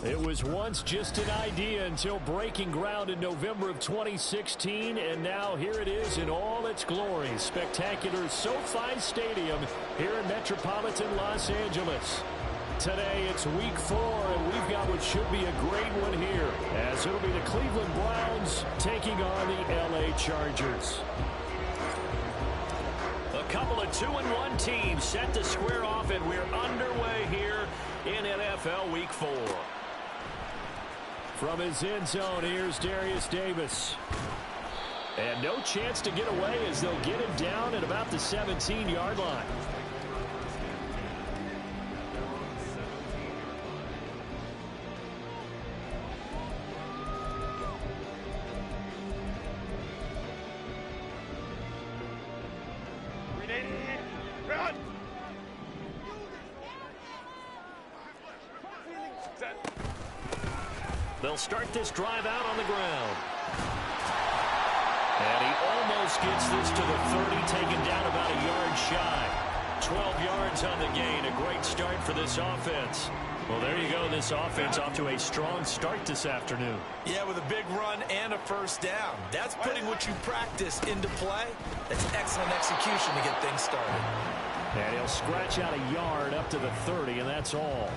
It was once just an idea until breaking ground in November of 2016, and now here it is in all its glory. Spectacular SoFi Stadium here in metropolitan Los Angeles. Today it's week 4, and we've got what should be a great one here, as it'll be the Cleveland Browns taking on the LA Chargers. A couple of 2-1 teams set to square off, and we're underway here in NFL Week 4. From his end zone, here's Darius Davis. And no chance to get away as they'll get him down at about the 17-yard line. They'll start this drive out on the ground. And he almost gets this to the 30, taken down about a yard shy. 12 yards on the gain. A great start for this offense. Well, there you go. This offense off to a strong start this afternoon. Yeah, with a big run and a first down. That's putting what you practice into play. That's excellent execution to get things started. And he'll scratch out a yard up to the 30, and that's all.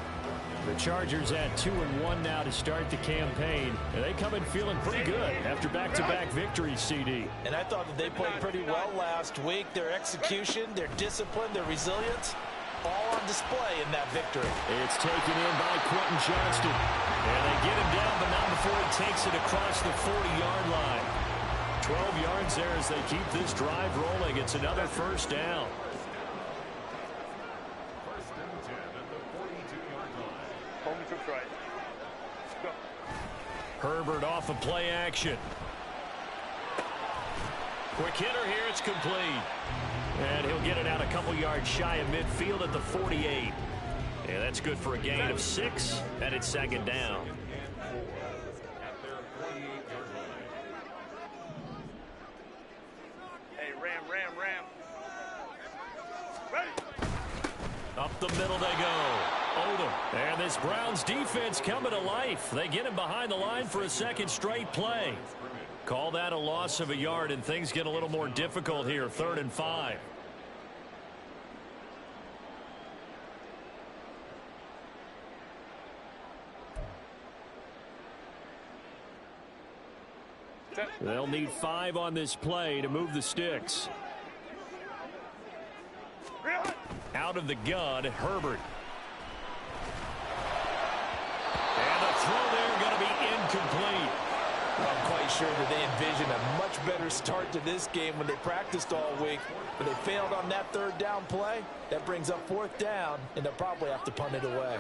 The Chargers at 2-1 now to start the campaign. And they come in feeling pretty good after back-to-back victories, CD. And I thought that they played pretty well last week. Their execution, their discipline, their resilience, all on display in that victory. It's taken in by Quentin Johnston. And they get him down, but not before he takes it across the 40-yard line. 12 yards there as they keep this drive rolling. It's another first down. Herbert off of play action. Quick hitter here. It's complete. And he'll get it out a couple yards shy of midfield at the 48. Yeah, that's good for a gain of 6, and it's second down. Hey, Ram. Up the middle they go. Odom. And this Browns defense coming to life. They get him behind the line for a second straight play. Call that a loss of a yard, and things get a little more difficult here. 3rd and 5. They'll need 5 on this play to move the sticks. Out of the gun, Herbert. And the throw there going to be incomplete. I'm quite sure that they envisioned a much better start to this game when they practiced all week. But they failed on that 3rd down play. That brings up 4th down, and they'll probably have to punt it away.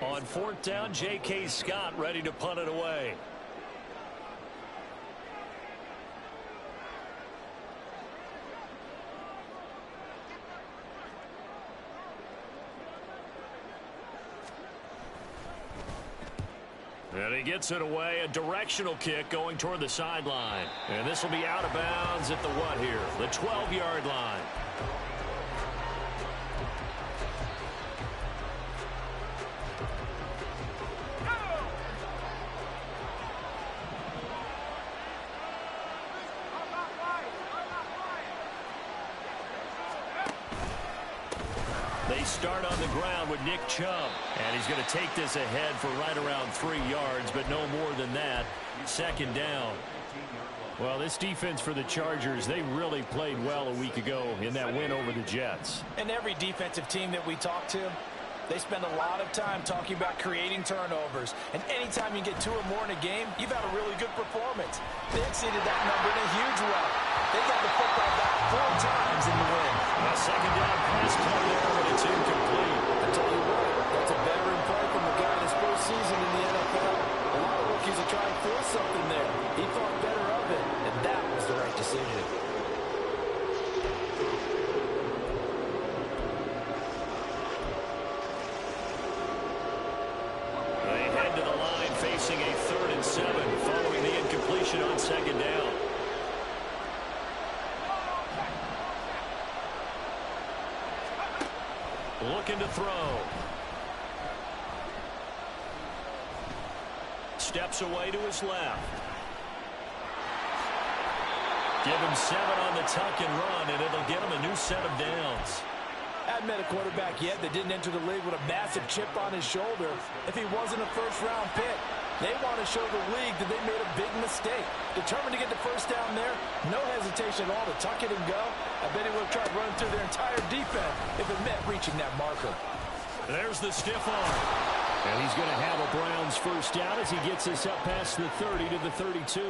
On 4th down, J.K. Scott ready to punt it away. And he gets it away. A directional kick going toward the sideline. And this will be out of bounds at the what here? The 12-yard line. They start on the ground with Nick Chubb. And he's going to take this ahead for right around 3 yards, but no more than that. 2nd down. Well, this defense for the Chargers, they really played well a week ago in that win over the Jets. And every defensive team that we talk to, they spend a lot of time talking about creating turnovers. And anytime you get 2 or more in a game, you've had a really good performance. They exceeded that number in a huge way. They got the football back 4 times in the win. A 2nd down pass play there, but it's incomplete. I tell you what, that's a veteran play from the guy in his first season in the NFL. A lot of rookies are trying to force something there. He thought better of it, and that was the right decision. They head to the line facing a 3rd and 7 following the incompletion on 2nd down. Looking to throw. Steps away to his left. Give him 7 on the tuck and run, and it'll get him a new set of downs. Hadn't met a quarterback yet that didn't enter the league with a massive chip on his shoulder. If he wasn't a first-round pick, they want to show the league that they made a big mistake. Determined to get the first down there, no hesitation at all to tuck it and go. I bet he would have tried running through their entire defense if it meant reaching that marker. There's the stiff arm. And he's going to have a Browns first down as he gets us up past the 30 to the 32.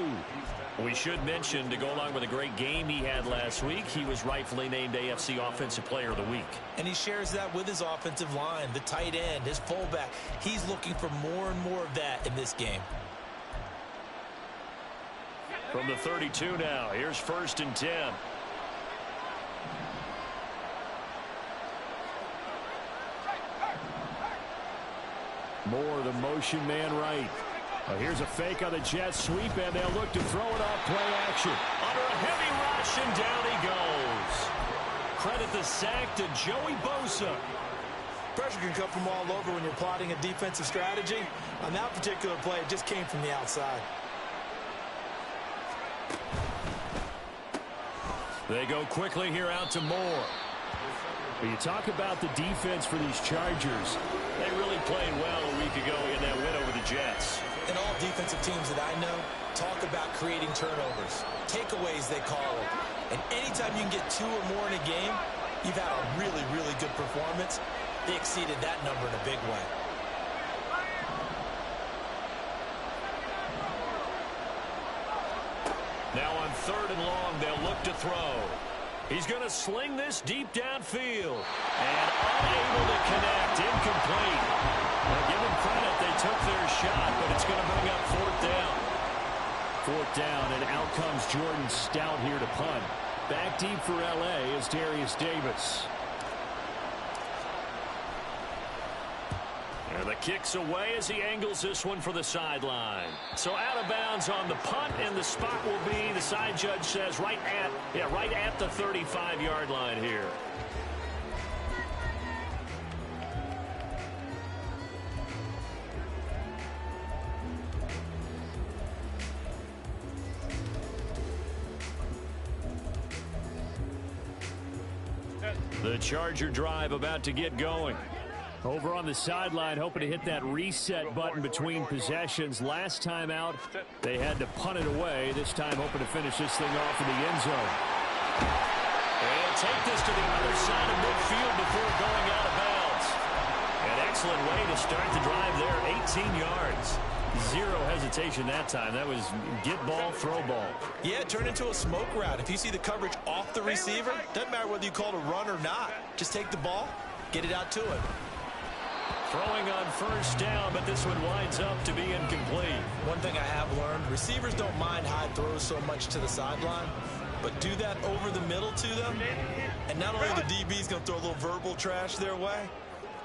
We should mention, to go along with a great game he had last week, he was rightfully named AFC Offensive Player of the Week. And he shares that with his offensive line, the tight end, his fullback. He's looking for more and more of that in this game. From the 32 now, here's 1st and 10. Moore, the motion man right. Here's a fake on the jet sweep, and they'll look to throw it off play action. Under a heavy rush, and down he goes. Credit the sack to Joey Bosa. Pressure can come from all over when you're plotting a defensive strategy. On that particular play, it just came from the outside. They go quickly here out to Moore. But you talk about the defense for these Chargers. They really played well a week ago in that win over the Jets. And all defensive teams that I know talk about creating turnovers. Takeaways, they call it. And anytime you can get 2 or more in a game, you've had a really, really good performance. They exceeded that number in a big way. Now on 3rd and long, they'll look to throw. He's going to sling this deep downfield. And unable to connect. Incomplete. Now give them credit. They took their shot, but it's going to bring up 4th down. 4th down, and out comes Jordan Stout here to punt. Back deep for L.A. is Darius Davis. And the kick's away as he angles this one for the sideline. So out of bounds on the punt, and the spot will be, the side judge says, right at the 35-yard line here. The Charger drive about to get going. Over on the sideline, hoping to hit that reset button between possessions. Last time out, they had to punt it away. This time, hoping to finish this thing off in the end zone. And take this to the other side of midfield before going out of bounds. An excellent way to start the drive there, 18 yards. 0 hesitation that time. That was get ball, throw ball. Yeah, it turned into a smoke route. If you see the coverage off the receiver, doesn't matter whether you call it a run or not. Just take the ball, get it out to it. Throwing on 1st down, but this one winds up to be incomplete. One thing I have learned, receivers don't mind high throws so much to the sideline, but do that over the middle to them, and not only the DB's going to throw a little verbal trash their way,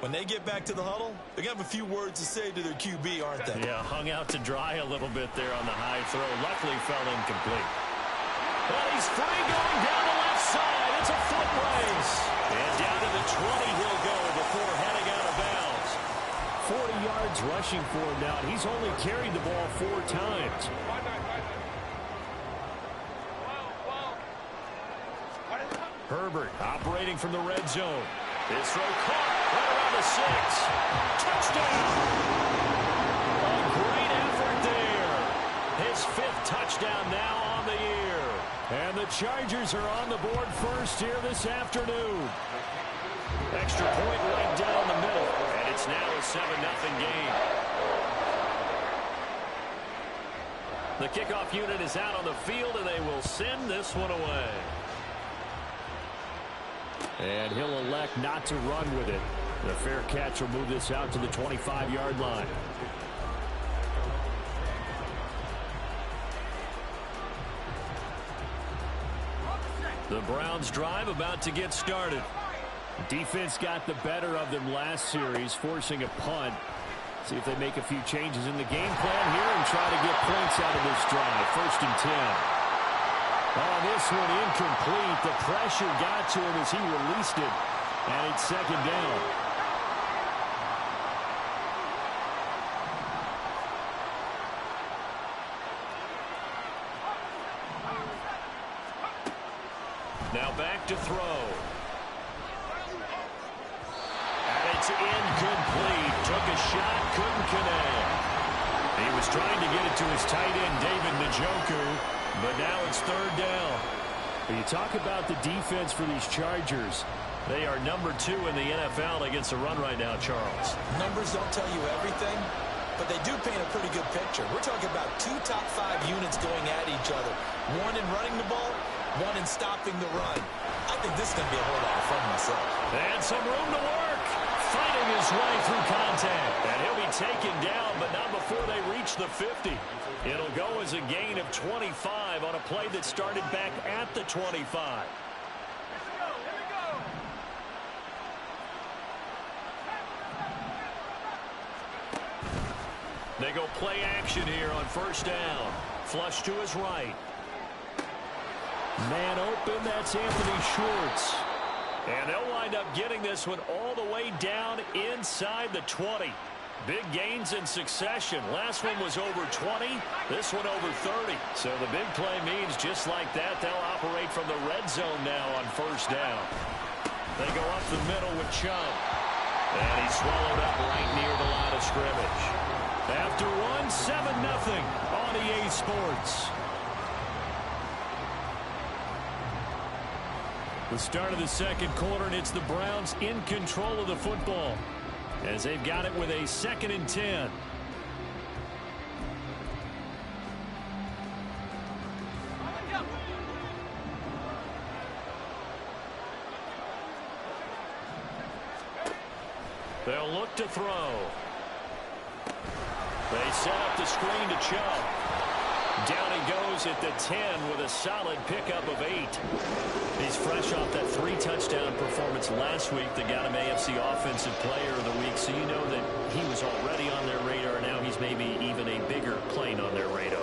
when they get back to the huddle, they're going to have a few words to say to their QB, aren't they? Yeah, hung out to dry a little bit there on the high throw. Luckily fell incomplete. But he's free going down the left side. It's a foot race. And down to the 20 he'll go before heading out of bounds. 40 yards rushing for him now. He's only carried the ball 4 times. Herbert operating from the red zone. This throw caught right around the 6. Touchdown! A great effort there. His 5th touchdown now on the year. And the Chargers are on the board first here this afternoon. Extra point right down the middle. And it's now a 7-0 game. The kickoff unit is out on the field, and they will send this one away. And he'll elect not to run with it. The fair catch will move this out to the 25-yard line. The Browns drive about to get started. Defense got the better of them last series, forcing a punt. See if they make a few changes in the game plan here and try to get points out of this drive. 1st and 10. Oh, this one incomplete. The pressure got to him as he released it. And it's second down. Now back to throw. And it's incomplete. Took a shot, couldn't connect. He was trying to get it to his tight end, David Njoku, but now it's third down. When you talk about the defense for these Chargers, they are number 2 in the NFL against the run right now, Charles. Numbers don't tell you everything, but they do paint a pretty good picture. We're talking about 2 top 5 units going at each other. One in running the ball, one in stopping the run. I think this is going to be a whole lot of fun myself. And some room to work. Fighting his way through contact. And he'll be taken down, but not before they reach the 50. It'll go as a gain of 25 on a play that started back at the 25. They go play action here on first down. Flush to his right. Man open, that's Anthony Schwartz. And they'll wind up getting this one all the way down inside the 20. Big gains in succession. Last one was over 20. This one over 30. So the big play means just like that, they'll operate from the red zone now on first down. They go up the middle with Chubb. And he's swallowed up right near the line of scrimmage. After one, 7-0 on EA Sports. The start of the second quarter, and it's the Browns in control of the football as they've got it with a 2nd and 10. They'll look to throw. They set up the screen to Chubb. Down he goes at the 10 with a solid pickup of 8. He's fresh off that 3-touchdown performance last week that got him AFC Offensive Player of the Week, so you know that he was already on their radar. Now he's maybe even a bigger plane on their radar.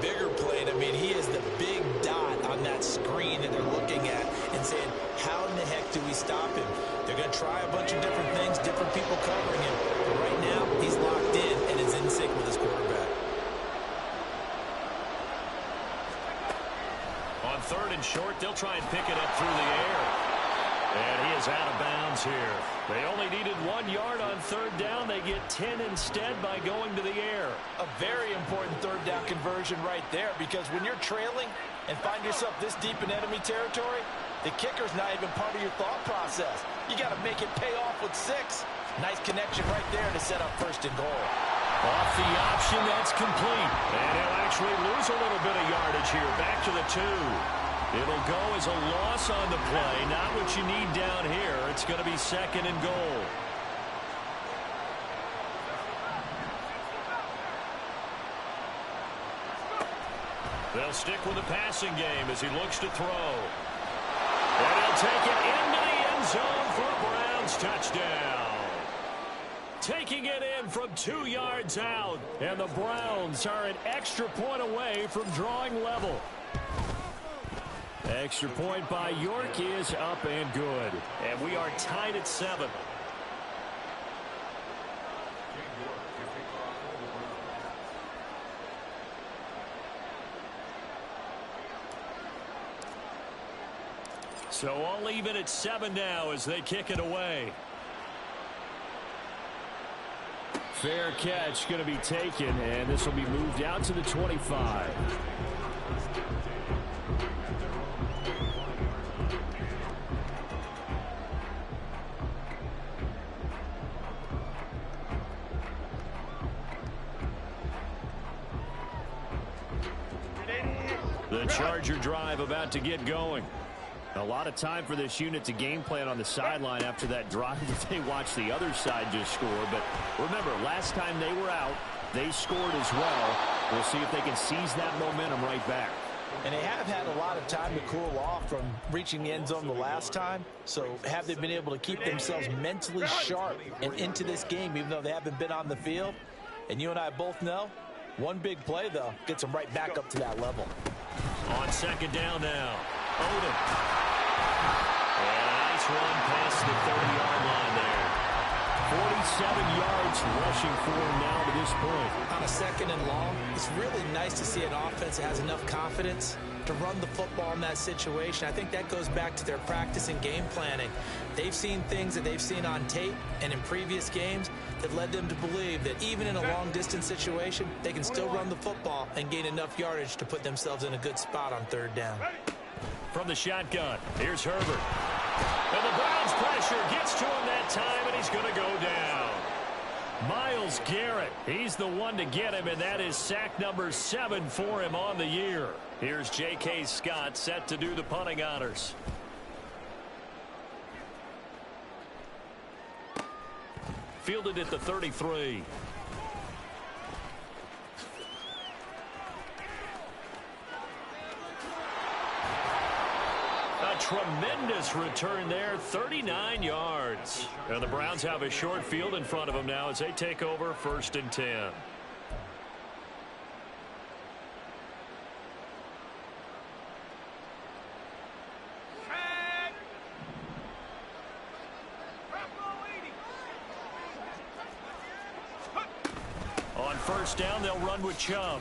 Bigger plane. I mean, he is the big dot on that screen that they're looking at and saying, how in the heck do we stop him? They're going to try a bunch of different things, different people covering him. But right now, he's locked in and is in sync with his quarterback. On 3rd and short, they'll try and pick it up through the air. And he is out of bounds here. They only needed 1 yard on 3rd down. They get 10 instead by going to the air. A very important 3rd down conversion right there, because when you're trailing and find yourself this deep in enemy territory, the kicker's not even part of your thought process. You got to make it pay off with 6. Nice connection right there to set up 1st and goal. Off the option, that's complete. And he'll actually lose a little bit of yardage here. Back to the 2. It'll go as a loss on the play. Not what you need down here. It's going to be 2nd and goal. They'll stick with the passing game as he looks to throw. And he'll take it into the end zone for a Browns touchdown. Taking it in from 2 yards out. And the Browns are an extra point away from drawing level. Extra point by York is up and good. And we are tied at 7. So all even at 7 now as they kick it away. Fair catch going to be taken, and this will be moved out to the 25. The Charger drive about to get going. A lot of time for this unit to game plan on the sideline after that drive that they watched the other side just score. But remember, last time they were out, they scored as well. We'll see if they can seize that momentum right back. And they have had a lot of time to cool off from reaching the end zone the last time. So have they been able to keep themselves mentally sharp and into this game, even though they haven't been on the field? And you and I both know, one big play, though, gets them right back up to that level. On 2nd down now, Odom. And a nice First run past the 30-yard line there. 47 yards rushing for him now to this point. On a second and long, it's really nice to see an offense that has enough confidence to run the football in that situation. I think that goes back to their practice and game planning. They've seen things that they've seen on tape and in previous games that led them to believe that even in a long-distance situation, they can still run the football and gain enough yardage to put themselves in a good spot on third down. From the shotgun, here's Herbert. And the Browns pressure gets to him that time, and he's going to go down. Myles Garrett, he's the one to get him, and that is sack number 7 for him on the year. Here's J.K. Scott set to do the punting honors. Fielded at the 33. A tremendous return there, 39 yards. And the Browns have a short field in front of them now as they take over 1st and 10. On 1st down, they'll run with Chubb.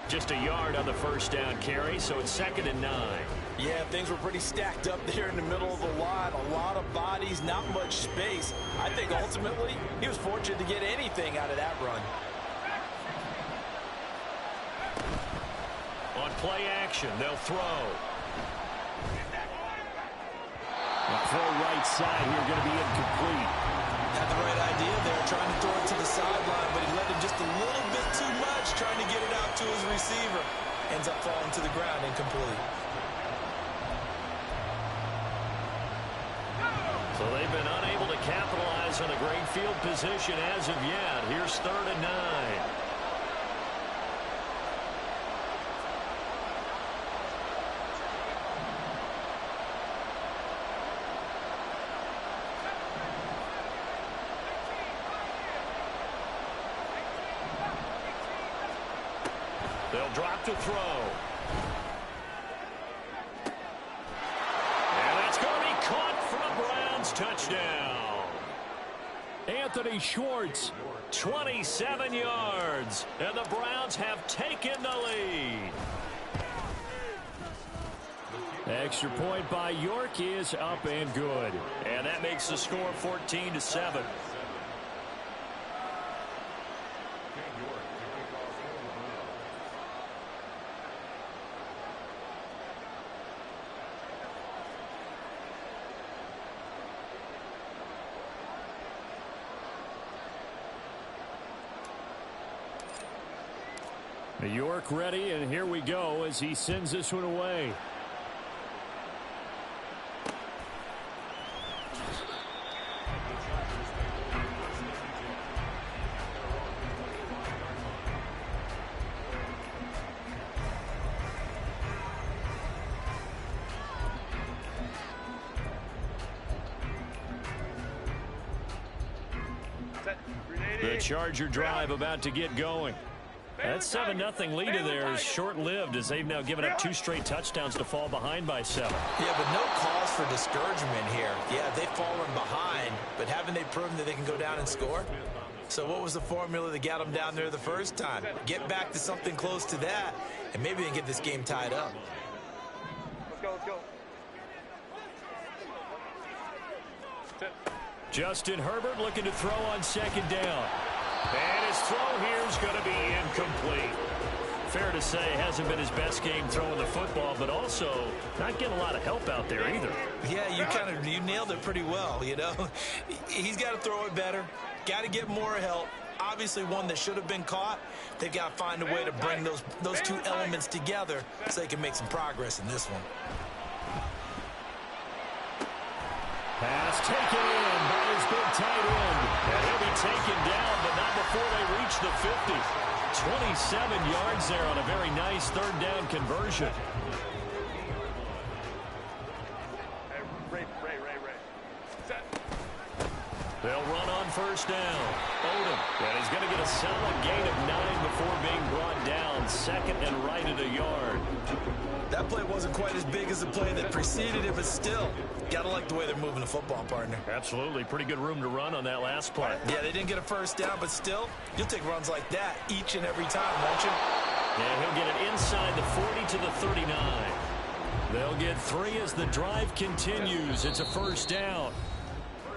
Just a yard on the 1st down carry, so it's 2nd and 9. Yeah, things were pretty stacked up there in the middle of the line. A lot of bodies, not much space. I think ultimately he was fortunate to get anything out of that run. On play action, they'll throw. The throw right side here going to be incomplete. Had the right idea there, trying to throw it to the sideline, but he led him just a little bit too much, trying to get it out to his receiver. Ends up falling to the ground, incomplete. So they've been unable to capitalize on a great field position as of yet. Here's 3rd and 9. They'll drop to throw. And that's going to be caught for a Browns touchdown. Anthony Schwartz, 27 yards. And the Browns have taken the lead. Extra point by York is up and good. And that makes the score 14-7. York ready, and here we go as he sends this one away. The Charger drive about to get going. That 7-0 lead of theirs short-lived as they've now given up 2 straight touchdowns to fall behind by 7. Yeah, but no cause for discouragement here. Yeah, they've fallen behind, but haven't they proven that they can go down and score? So what was the formula that got them down there the first time? Get back to something close to that, and maybe they can get this game tied up. Let's go, let's go. Justin Herbert looking to throw on 2nd down. And his throw here is going to be incomplete. Fair to say, hasn't been his best game throwing the football, but also not getting a lot of help out there either. Yeah, you nailed it pretty well, you know. He's got to throw it better, got to get more help. Obviously one that should have been caught. They've got to find a way to bring those 2 elements together so they can make some progress in this one. Pass taken in by his big tight end. And he'll be taken down, but not before they reach the 50. 27 yards there on a very nice 3rd down conversion. They'll run on first down. Odom. And he's going to get a solid gain of 9 before being brought down. Second and right at a yard. That play wasn't quite as big as the play that preceded it, but still, gotta like the way they're moving the football, partner. Absolutely. Pretty good room to run on that last play. Yeah, they didn't get a first down, but still, you'll take runs like that each and every time, won't you? And he'll get it inside the 40 to the 39. They'll get 3 as the drive continues. It's a first down.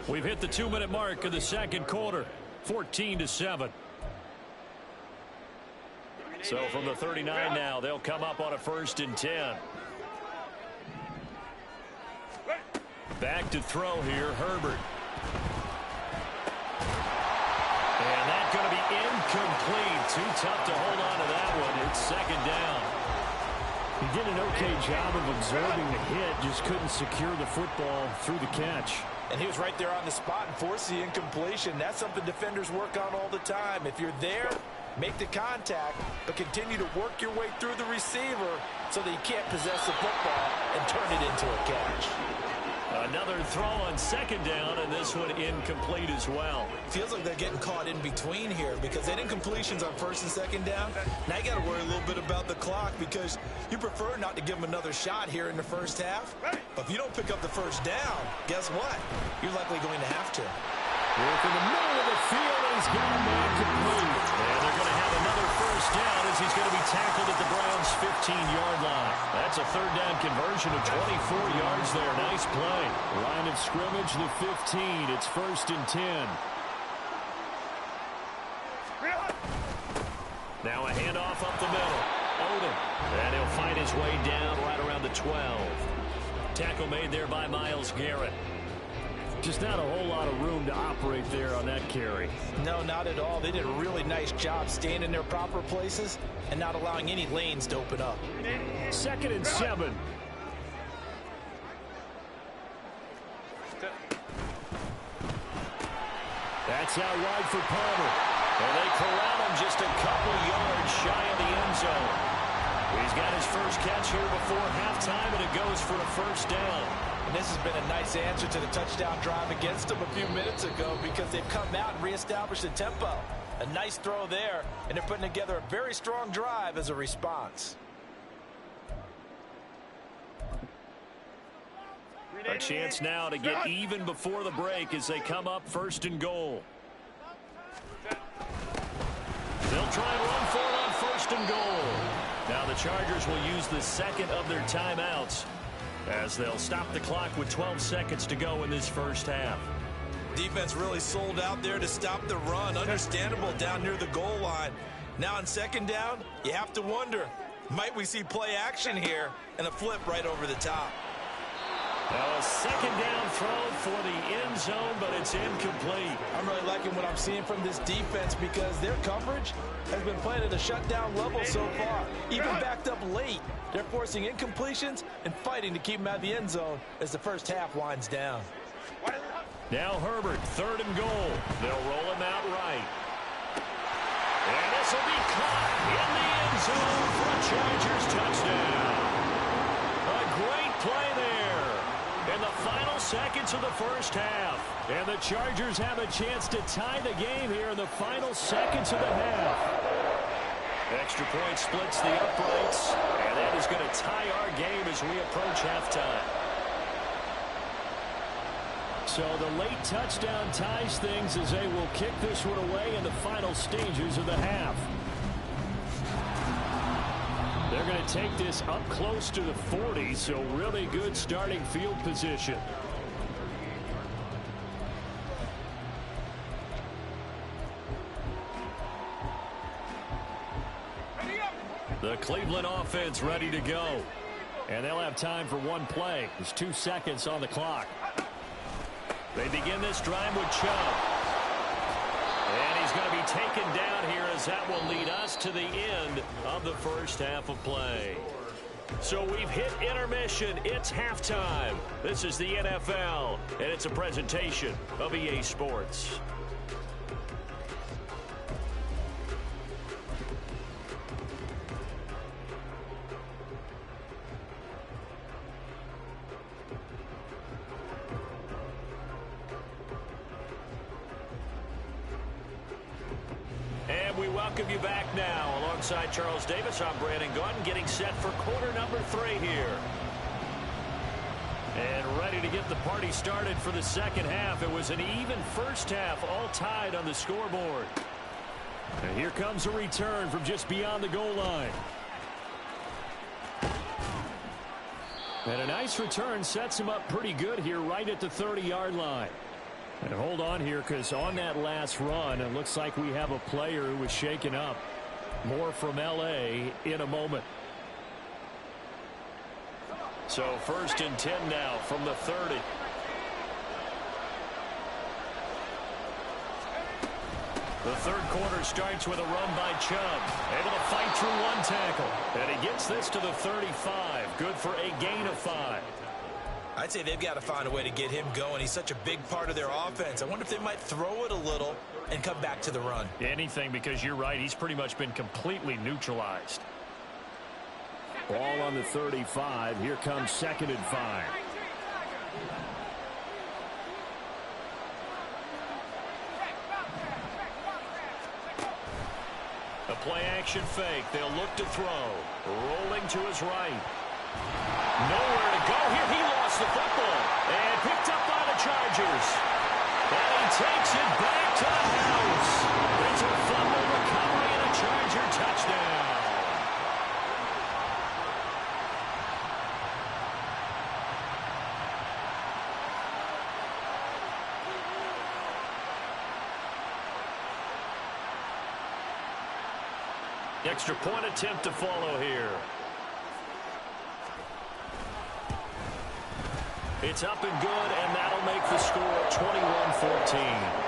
We've hit the 2-minute mark of the second quarter. 14-7. So from the 39 now, they'll come up on a 1st and 10. Back to throw here, Herbert. And that's going to be incomplete. Too tough to hold on to that one. It's second down. He did an okay job of absorbing the hit, just couldn't secure the football through the catch. And he was right there on the spot and forced the incompletion. That's something defenders work on all the time. If you're there, make the contact, but continue to work your way through the receiver so that you can't possess the football and turn it into a catch. Another throw on second down, and this one incomplete as well. Feels like they're getting caught in between here because they had incompletions on first and second down. Now you got to worry a little bit about the clock because you prefer not to give them another shot here in the first half. But if you don't pick up the first down, guess what? You're likely going to have to. Work in the middle of the field, and he's got a man complete. And they're going to have another first down as he's going to be tackled at the Browns' 15-yard line. That's a third down conversion of 24 yards there. Nice play. Line of scrimmage, the 15. It's 1st and 10. Now a handoff up the middle. Odom. And he'll find his way down right around the 12. Tackle made there by Myles Garrett. Just not a whole lot of room to operate there on that carry. No, not at all. They did a really nice job staying in their proper places and not allowing any lanes to open up. 2nd and 7. That's out wide for Palmer. And they corral him just a couple yards shy of the end zone. He's got his first catch here before halftime, and it goes for a first down. And this has been a nice answer to the touchdown drive against them a few minutes ago because they've come out and reestablished the tempo. A nice throw there, and they're putting together a very strong drive as a response. A chance now to get even before the break as they come up 1st and goal. They'll try and run for it on 1st and goal. Now the Chargers will use the second of their timeouts as they'll stop the clock with 12 seconds to go in this first half. Defense really sold out there to stop the run. Understandable down near the goal line. Now on second down, you have to wonder, might we see play action here and a flip right over the top? Now a second down throw for the end zone, but it's incomplete. I'm really liking what I'm seeing from this defense because their coverage has been playing at a shutdown level so far. Even backed up late, they're forcing incompletions and fighting to keep them out of the end zone as the first half winds down. Now Herbert, 3rd and goal. They'll roll him out right. And this will be caught in the end zone for a Chargers touchdown. A great play there in the final seconds of the first half. And the Chargers have a chance to tie the game here in the final seconds of the half. Extra point splits the uprights, and that is going to tie our game as we approach halftime. So the late touchdown ties things as they will kick this one away in the final stages of the half. They're going to take this up close to the 40, so really good starting field position. The Cleveland offense ready to go. And they'll have time for one play. There's 2 seconds on the clock. They begin this drive with Chubb. And he's going to be taken down here as that will lead us to the end of the first half of play. So we've hit intermission. It's halftime. This is the NFL, and it's a presentation of EA Sports. welcome you back now. Alongside Charles Davis, I'm Brandon Gunn, getting set for quarter number 3 here. And ready to get the party started for the second half. It was an even first half, all tied on the scoreboard. And here comes a return from just beyond the goal line. And a nice return sets him up pretty good here right at the 30-yard line. And hold on here, because on that last run, it looks like we have a player who was shaken up. More from L.A. in a moment. So 1st and 10 now from the 30. The third quarter starts with a run by Chubb. Able to fight through one tackle. And he gets this to the 35. Good for a gain of 5. I'd say they've got to find a way to get him going. He's such a big part of their offense. I wonder if they might throw it a little and come back to the run. Anything, because you're right. He's pretty much been completely neutralized. Ball on the 35. Here comes 2nd and 5. A play-action fake. They'll look to throw. Rolling to his right. Nowhere to go here. He lost the football. And picked up by the Chargers. And he takes it back to the house. It's a fumble recovery and a Charger touchdown. Extra point attempt to follow here. It's up and good, and that'll make the score 21-14.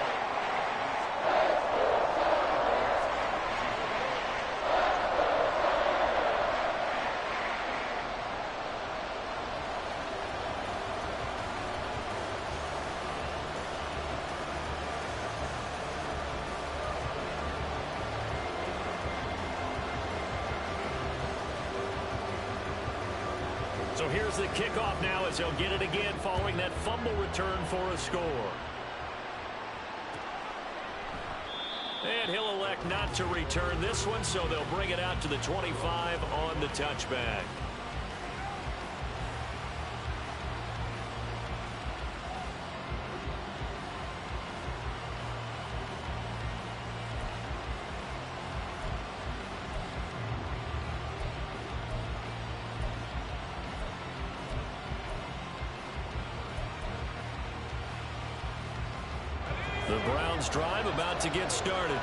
So here's the kickoff now as he'll get it again following that fumble return for a score. And he'll elect not to return this one, so they'll bring it out to the 25 on the touchback. The Browns drive about to get started.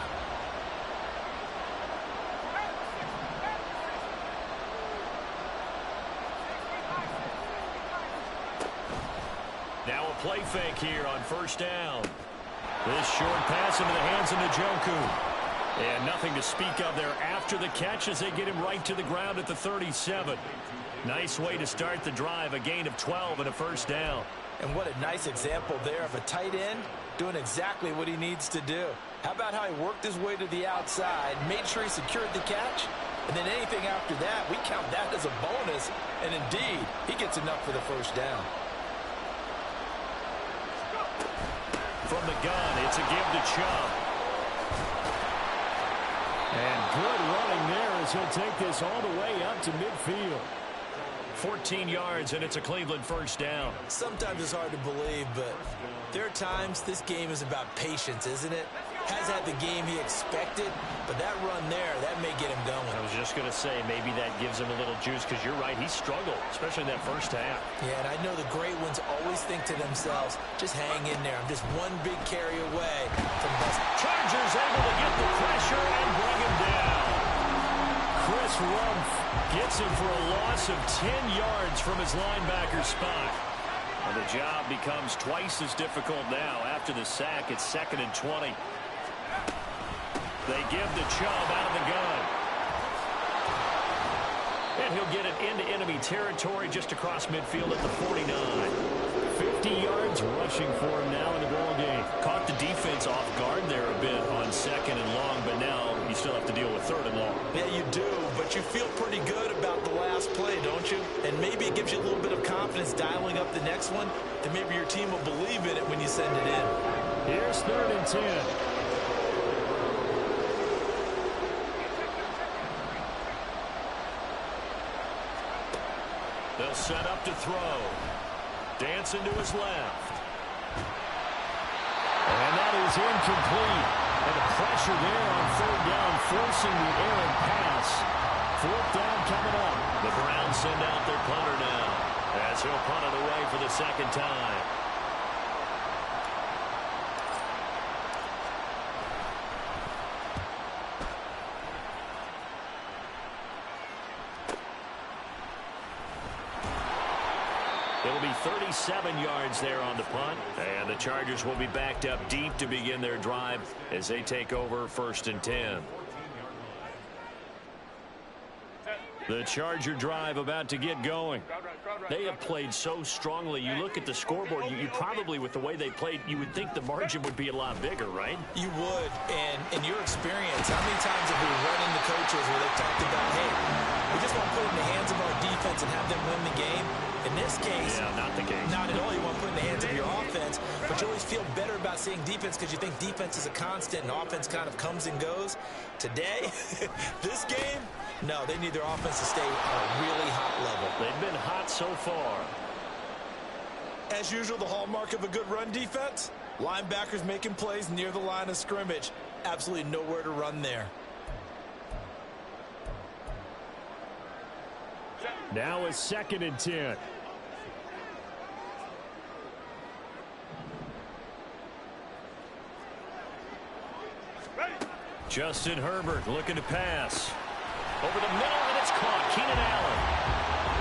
Now a play fake here on 1st down. This short pass into the hands of Njoku. And nothing to speak of there after the catch as they get him right to the ground at the 37. Nice way to start the drive, a gain of 12 and a 1st down. And what a nice example there of a tight end doing exactly what he needs to do. How about how he worked his way to the outside, made sure he secured the catch, and then anything after that, we count that as a bonus, and indeed, he gets enough for the 1st down. From the gun, it's a give to Chubb. And good running there as he'll take this all the way up to midfield. 14 yards, and it's a Cleveland 1st down. Sometimes it's hard to believe, but there are times this game is about patience, isn't it? Has had the game he expected, but that run there, that may get him going. I was just going to say, maybe that gives him a little juice, because you're right, he struggled, especially in that 1st half. Yeah, and I know the great ones always think to themselves, just hang in there. I'm just one big carry away from this. Chargers able to get the pressure and bring him down. Chris Rumph gets him for a loss of 10 yards from his linebacker spot. And the job becomes twice as difficult now. After the sack, it's 2nd and 20. They give the Chubb out of the gun. And he'll get it into enemy territory just across midfield at the 49. 50 yards rushing for him now in the ball game. Caught the defense off guard there a bit on 2nd and long, but now you still have to deal with 3rd and long. Yeah, you do, but you feel pretty good about the last play, don't you? And maybe it gives you a little bit of confidence dialing up the next one, and maybe your team will believe in it when you send it in. Here's 3rd and 10. They'll set up to throw. Dancing to his left. And that is incomplete. And the pressure there on third down, forcing the errant pass. Fourth down coming up. The Browns send out their punter now, as he'll punt it away for the second time. It'll be 37 yards there on the punt, and the Chargers will be backed up deep to begin their drive as they take over 1st and 10. The Charger drive about to get going. They have played so strongly. You look at the scoreboard, you probably, with the way they played, you would think the margin would be a lot bigger, right? You would. And in your experience, how many times have we run into coaches where they've talked about, hey, we just want to put it in the hands of our defense and have them win the game? In this case, yeah, not the case. Not at all. You want to put it in the hands of your offense, but you always feel better about seeing defense because you think defense is a constant and offense kind of comes and goes. Today, this game, no, they need their offense to stay at a really hot level. They've been hot so far. As usual, the hallmark of a good run defense, linebackers making plays near the line of scrimmage. Absolutely nowhere to run there. Now it's 2nd and 10. Justin Herbert looking to pass. Over the middle, and it's caught. Keenan Allen.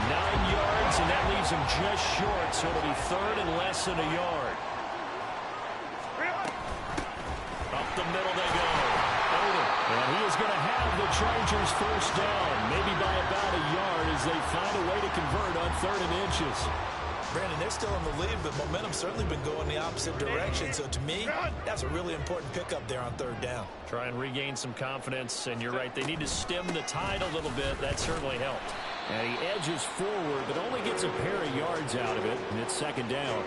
9 yards, and that leaves him just short, so it'll be 3rd and less than a yard. Up the middle they go. And he is going to have the Chargers 1st down, maybe by about a yard as they find a way to convert on 3rd and inches. Brandon, they're still in the lead, but momentum's certainly been going the opposite direction. So to me, that's a really important pickup there on 3rd down. Try and regain some confidence, and you're right, they need to stem the tide a little bit. That certainly helped. And he edges forward, but only gets a pair of yards out of it, and it's 2nd down.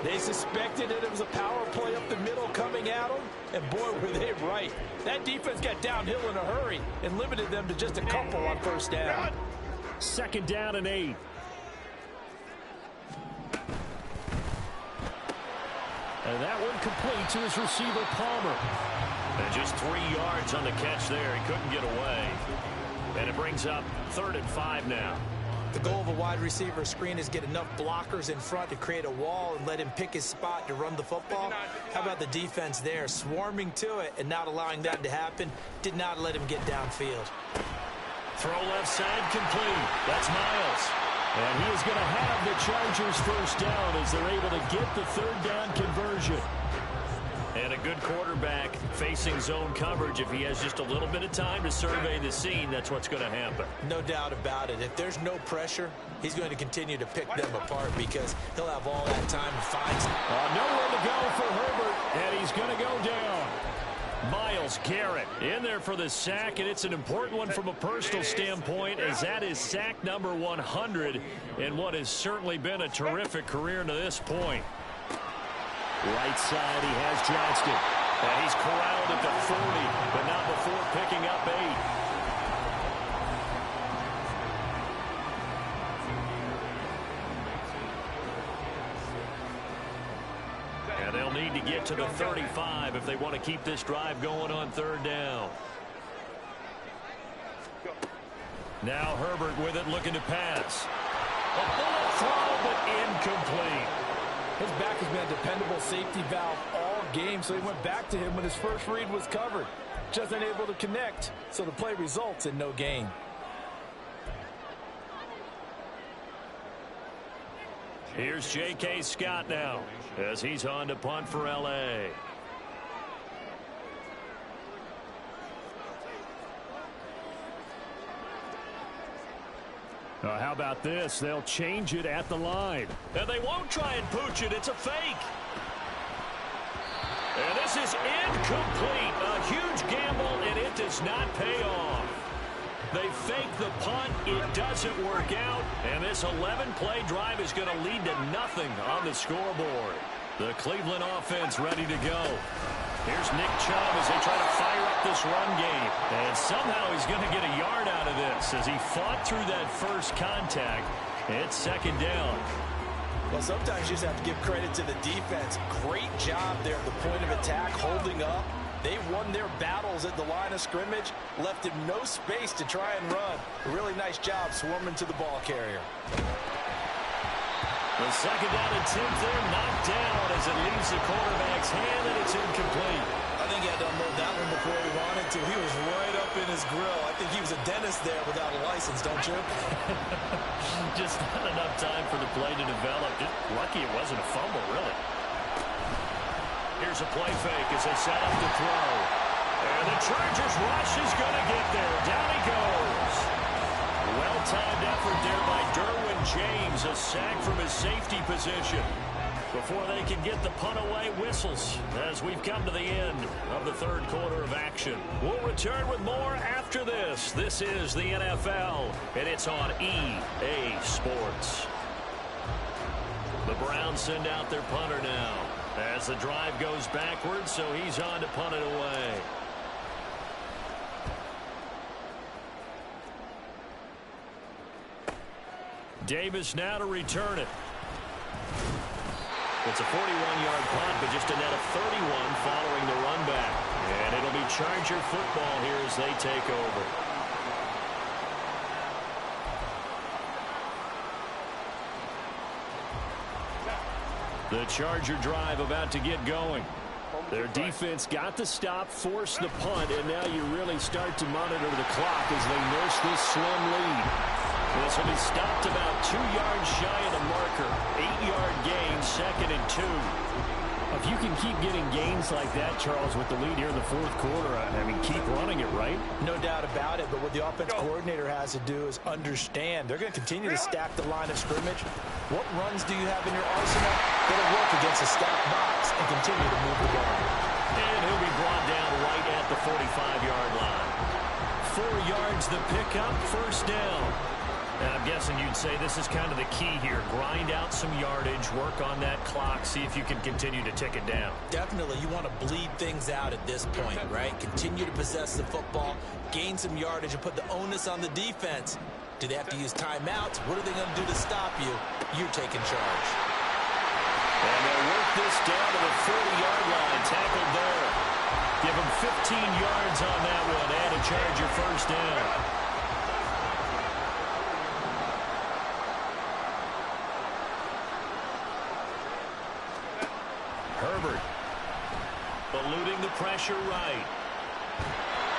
They suspected that it was a power play up the middle coming at them, and boy, were they right. That defense got downhill in a hurry and limited them to just a couple on 1st down. 2nd down and 8. And that one complete to his receiver, Palmer. And just 3 yards on the catch there. He couldn't get away. And it brings up 3rd and 5 now. The goal of a wide receiver screen is get enough blockers in front to create a wall and let him pick his spot to run the football. How about the defense there, swarming to it and not allowing that to happen? Did not let him get downfield. Throw left side complete. That's Miles. And he is going to have the Chargers 1st down as they're able to get the 3rd down conversion. And a good quarterback facing zone coverage. If he has just a little bit of time to survey the scene, that's what's going to happen. No doubt about it. If there's no pressure, he's going to continue to pick them apart because he'll have all that time to find nowhere to go for Herbert, and he's going to go down. Myles Garrett in there for the sack, and it's an important one from a personal standpoint as that is sack number 100 in what has certainly been a terrific career to this point. Right side, he has Johnston. And he's corralled at the 40, but not before picking up 8. And they'll need to get to the 35 if they want to keep this drive going on 3rd down. Now Herbert with it, looking to pass. A bullet throw, but incomplete. His back has been a dependable safety valve all game, so he went back to him when his first read was covered. Just unable to connect, so the play results in no gain. Here's J.K. Scott now as he's on to punt for L.A. How about this? They'll change it at the line. And they won't try and pooch it. It's a fake. And this is incomplete. A huge gamble, and it does not pay off. They fake the punt. It doesn't work out. And this 11-play drive is going to lead to nothing on the scoreboard. The Cleveland offense ready to go. Here's Nick Chubb as they try to fire up this run game. And somehow he's going to get a yard out of this as he fought through that first contact. It's second down. Well, sometimes you just have to give credit to the defense. Great job there at the point of attack, holding up. They won their battles at the line of scrimmage, left him no space to try and run. A really nice job swarming to the ball carrier. The second down attempt there knocked down as it leaves the quarterback's hand, and it's incomplete. I think he had to unload that one before he wanted to. He was right up in his grill. I think he was a dentist there without a license, don't you? Just not enough time for the play to develop. Just lucky it wasn't a fumble, really. Here's a play fake as they set up the throw. And the Chargers rush is going to get there. Down he goes. Well-timed effort there by Derwin James. A sack from his safety position. Before they can get the punt away, whistles as we've come to the end of the third quarter of action. We'll return with more after this. This is the NFL, and it's on EA Sports. The Browns send out their punter now as the drive goes backwards, so he's on to punt it away. Davis now to return it. It's a 41-yard punt, but just a net of 31 following the run back. And it'll be Charger football here as they take over. The Charger drive about to get going. Their defense got the stop, forced the punt, and now you really start to monitor the clock as they nurse this slim lead. This will be stopped about 2 yards shy of the marker. 8-yard gain, 2nd and 2. If you can keep getting gains like that, Charles, with the lead here in the fourth quarter, I mean, keep running it, right? No doubt about it, but what the offense coordinator has to do is understand. They're going to continue to stack the line of scrimmage. What runs do you have in your arsenal that'll work against a stacked box and continue to move the ball? And he'll be brought down right at the 45-yard line. 4 yards the pickup, first down. And I'm guessing you'd say this is kind of the key here. Grind out some yardage, work on that clock, see if you can continue to tick it down. Definitely. You want to bleed things out at this point, right? Continue to possess the football, gain some yardage, and put the onus on the defense. Do they have to use timeouts? What are they going to do to stop you? You're taking charge. And they'll work this down to the 40-yard line. Tackled there. Give them 15 yards on that one and a Charger first down. Herbert eluding the pressure right.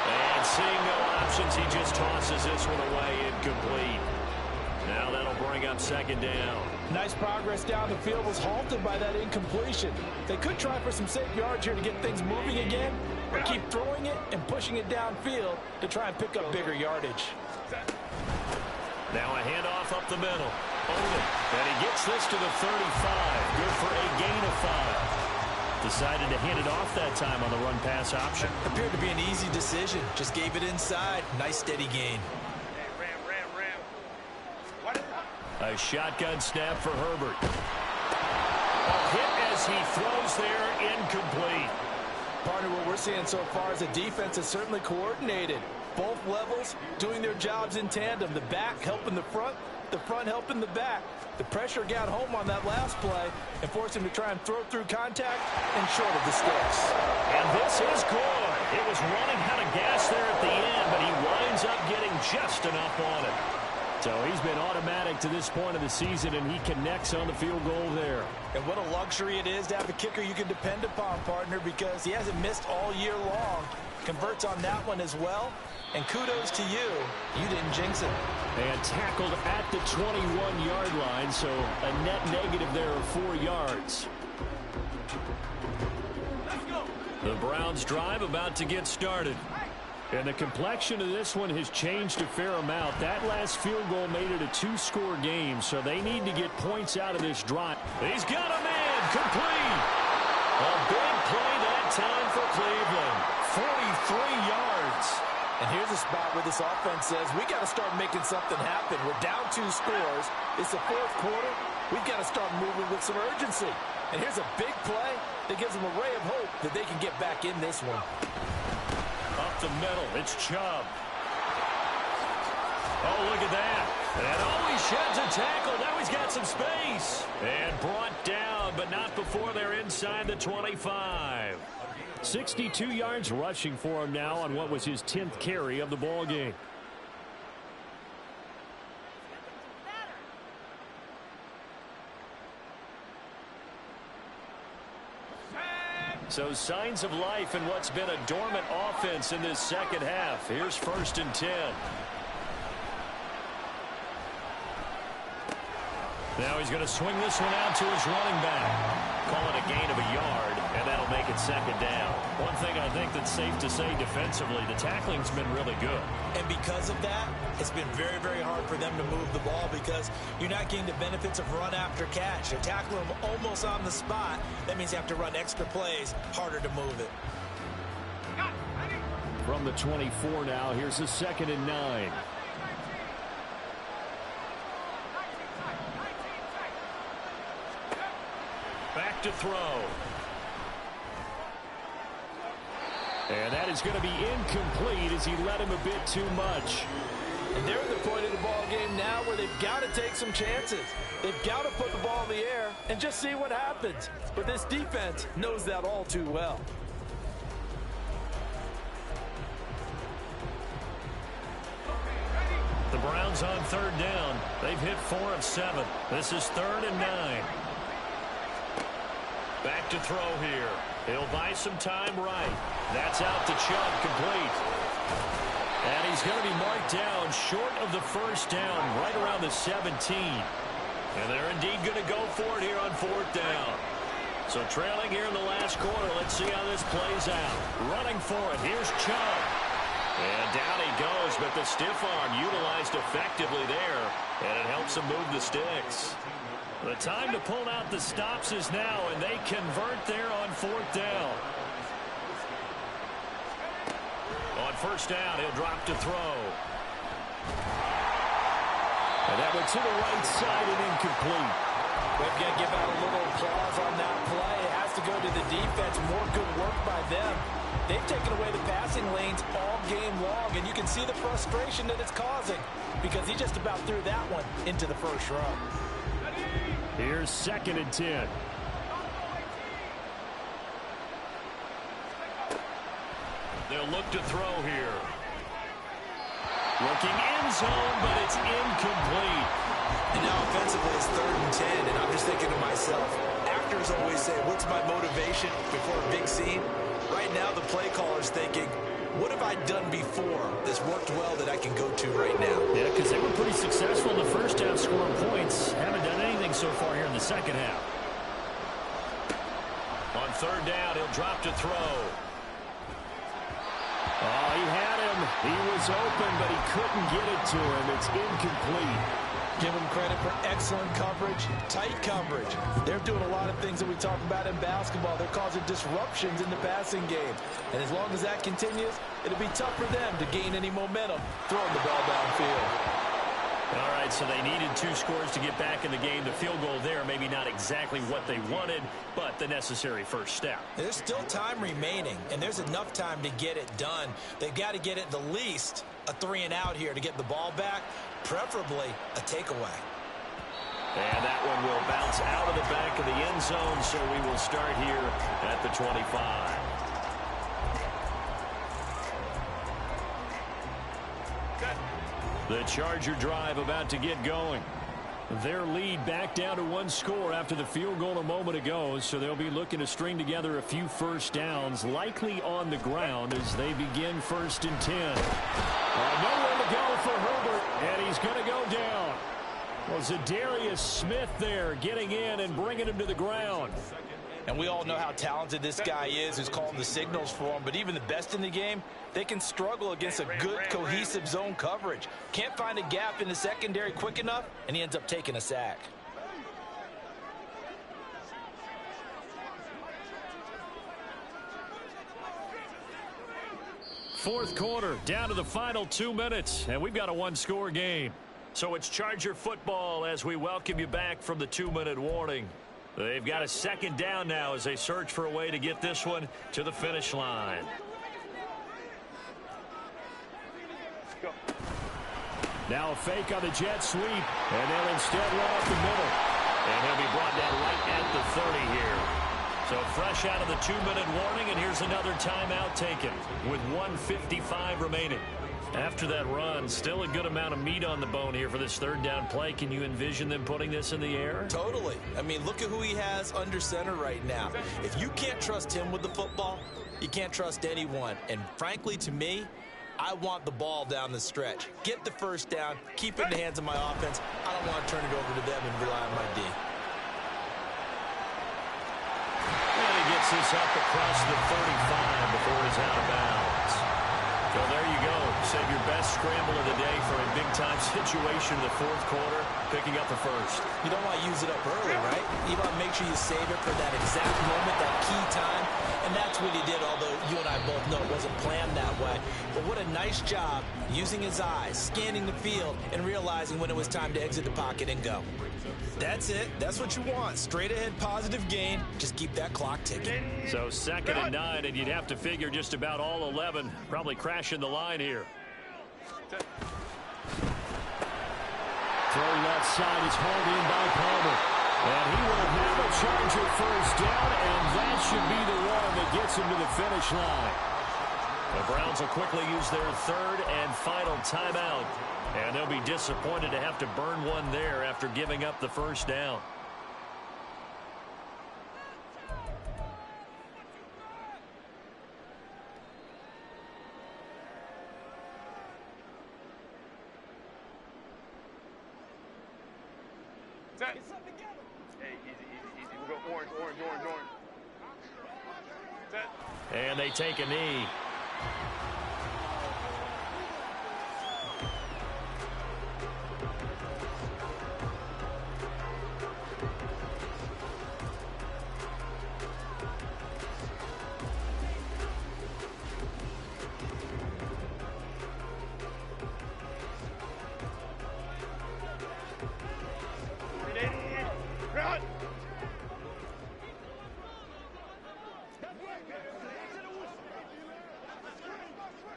And seeing no options, he just tosses this one away, incomplete. Now that'll bring up second down. Nice progress down the field, was halted by that incompletion. They could try for some safe yards here to get things moving again, or keep throwing it and pushing it downfield to try and pick up bigger yardage. Now a handoff up the middle. Oden, and he gets this to the 35. Good for a gain of 5. Decided to hand it off that time on the run-pass option. Appeared to be an easy decision. Just gave it inside. Nice steady gain. A shotgun snap for Herbert. A hit as he throws there, incomplete. Partner, what we're seeing so far is the defense is certainly coordinated. Both levels doing their jobs in tandem. The back helping the front helping the back. The pressure got home on that last play and forced him to try and throw through contact and short of the sticks. And this is good. It was running out of gas there at the end, but he winds up getting just enough on it. So he's been automatic to this point of the season, and he connects on the field goal there. And what a luxury it is to have a kicker you can depend upon, partner, because he hasn't missed all year long. Converts on that one as well. And kudos to you. You didn't jinx it. And tackled at the 21-yard line, so a net negative there of 4 yards. The Browns drive about to get started. And the complexion of this one has changed a fair amount. That last field goal made it a 2-score game, so they need to get points out of this drive. He's got a man, complete. A big play that time for Cleveland. 43 yards. And here's a spot where this offense says, we got to start making something happen. We're down 2 scores. It's the fourth quarter. We've got to start moving with some urgency. And here's a big play that gives them a ray of hope that they can get back in this one. Up the middle, it's Chubb. Oh, look at that. And oh, he sheds a tackle. Now he's got some space. And brought down, but not before they're inside the 25. 62 yards rushing for him now on what was his 10th carry of the ball game. So signs of life in what's been a dormant offense in this second half. Here's 1st and 10. Now he's going to swing this one out to his running back. Call it a gain of a yard, and that'll make it 2nd down. One thing I think that's safe to say defensively, the tackling's been really good. And because of that, it's been very, very hard for them to move the ball because you're not getting the benefits of run after catch. You're tackling them almost on the spot. That means you have to run extra plays, harder to move it. From the 24 now, here's a 2nd and 9. Back to throw. And that is going to be incomplete as he let him a bit too much. And they're at the point of the ball game now where they've got to take some chances. They've got to put the ball in the air and just see what happens. But this defense knows that all too well. The Browns on 3rd down. They've hit 4 of 7. This is 3rd and 9. Back to throw here. He'll buy some time right. That's out to Chubb, complete. And he's going to be marked down short of the 1st down, right around the 17. And they're indeed going to go for it here on 4th down. So trailing here in the last quarter. Let's see how this plays out. Running for it. Here's Chubb. And down he goes, but the stiff arm utilized effectively there. And it helps him move the sticks. The time to pull out the stops is now, and they convert there on 4th down. On 1st down, he'll drop to throw. And that went to the right side and incomplete. We've got to give out a little applause on that play. It has to go to the defense. More good work by them. They've taken away the passing lanes all game long, and you can see the frustration that it's causing because he just about threw that one into the 1st row. Here's 2nd and 10. They'll look to throw here. Looking end zone, but it's incomplete. And now offensively it's 3rd and 10, and I'm just thinking to myself, actors always say, what's my motivation before a big scene? Right now the play caller's thinking, what have I done before that's worked well that I can go to right now? Yeah, because they were pretty successful in the 1st half scoring points. Haven't done anything so far here in the 2nd half. On 3rd down, he'll drop to throw. Oh, he had him. He was open, but he couldn't get it to him. It's incomplete. Give them credit for excellent coverage, tight coverage. They're doing a lot of things that we talk about in basketball. They're causing disruptions in the passing game. And as long as that continues, it'll be tough for them to gain any momentum throwing the ball downfield. All right, so they needed 2 scores to get back in the game. The field goal there, maybe not exactly what they wanted, but the necessary 1st step. There's still time remaining, and there's enough time to get it done. They've got to get at the least a 3-and-out here to get the ball back, preferably a takeaway. And that one will bounce out of the back of the end zone, so we will start here at the 25. The Charger drive about to get going. Their lead back down to 1 score after the field goal a moment ago, so they'll be looking to string together a few 1st downs, likely on the ground as they begin 1st and 10. Nowhere to go for Herbert, and he's going to go down. Well, Zadarius Smith there getting in and bringing him to the ground. And we all know how talented this guy is who's calling the signals for him. But even the best in the game, they can struggle against a good, cohesive zone coverage. Can't find a gap in the secondary quick enough, and he ends up taking a sack. Fourth quarter, down to the final 2 minutes, and we've got a 1-score game. So it's Charger football as we welcome you back from the 2-minute warning. They've got a 2nd down now as they search for a way to get this one to the finish line. Now a fake on the jet sweep, and they'll instead run up the middle. And he'll be brought down right at the 30 here. So fresh out of the 2-minute warning, and here's another timeout taken with 1:55 remaining. After that run, still a good amount of meat on the bone here for this third down play. Can you envision them putting this in the air? Totally. I mean, look at who he has under center right now. If you can't trust him with the football, you can't trust anyone. And frankly, to me, I want the ball down the stretch. Get the first down, keep it in the hands of my offense. I don't want to turn it over to them and rely on my D. And he gets this up across the 35 before he's out of bounds. So there you go. Save your best scramble of the day for a big-time situation in the fourth quarter, picking up the first. You don't want to use it up early, right? You want to make sure you save it for that exact moment, that key time. And that's what he did, although you and I both know it wasn't planned that way. But what a nice job using his eyes, scanning the field, and realizing when it was time to exit the pocket and go. That's it. That's what you want. Straight ahead, positive gain. Just keep that clock ticking. So 2nd and 9, and you'd have to figure just about all 11 probably crashing the line here. Throw left side is hauled in by Palmer. And he will have a Charger first down, and that should be the one that gets him to the finish line. The Browns will quickly use their third and final timeout. And they'll be disappointed to have to burn one there after giving up the first down. Set. Hey, easy. We'll go orange. Set. And they take a knee. Run!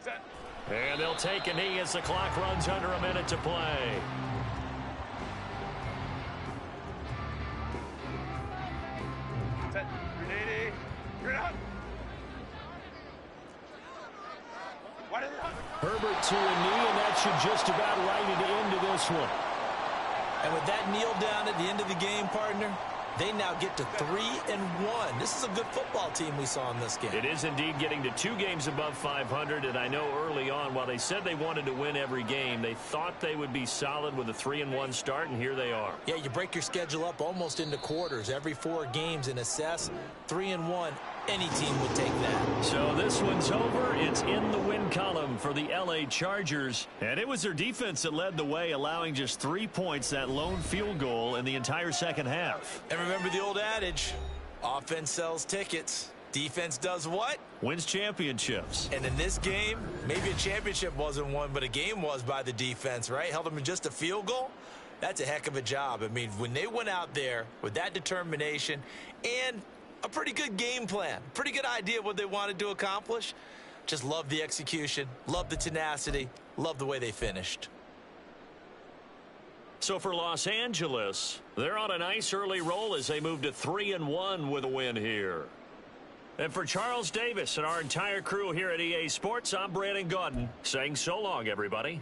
Set. And they'll take a knee as the clock runs under a minute to play. Set. Grenade. Grenade. Why did it? Herbert to a knee, and that should just about write it into this one. And with that kneel down at the end of the game, partner, they now get to 3-1. This is a good football team we saw in this game. It is indeed getting to 2 games above 500, and I know early on, while they said they wanted to win every game, they thought they would be solid with a 3-1 start, and here they are. Yeah, you break your schedule up almost into quarters, every 4 games, and assess 3-1. Any team would take that. So this one's over. It's in the win column for the LA Chargers. And it was their defense that led the way, allowing just 3 points, that lone field goal in the entire second half. And remember the old adage, offense sells tickets. Defense does what? Wins championships. And in this game, maybe a championship wasn't won, but a game was by the defense, right? Held them to just a field goal. That's a heck of a job. I mean, when they went out there with that determination and a pretty good game plan, pretty good idea what they wanted to accomplish. Just love the execution, love the tenacity, love the way they finished. So for Los Angeles, they're on a nice early roll as they move to 3-1 with a win here. And for Charles Davis and our entire crew here at EA Sports, I'm Brandon Gaudin saying so long, everybody.